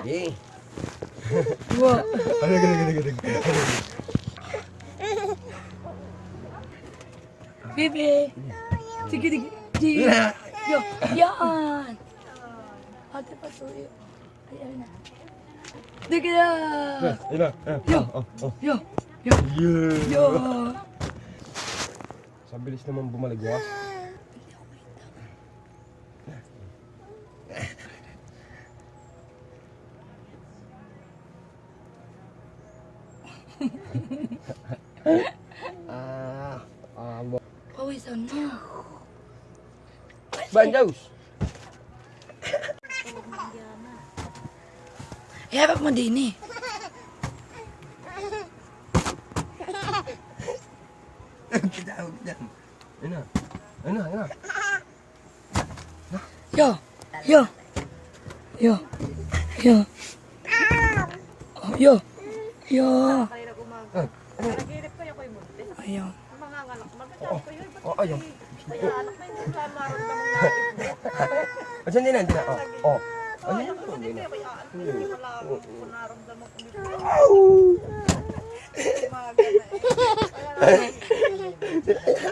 Eh. Wow. Ano. Bebe. Sige, sige. Sige. Yo, yan. Ate pasuyo. Ayan na. Sige na. Ina. Yo. Yo. Yo. Yeah. Yo. Sa bilis naman bumaligwas. Pawisan mo. Banjaus. Ihapag mo din eh. Kitawag dyan. Ina. Yo. Yo. Yo. Yo. Oh, yo. Yo. Kanina umaga. Nagilip ko yung ko'y buntis. Ayun. Ang mga anak, magkasama ko yun. Ayun. Kaya anak na yung maramdaman natin. Asan din nandun? Oh. Ay, ako sa dito yung kaya anak. Hindi wala akong naramdaman ko dito. Umaga na eh. Kaya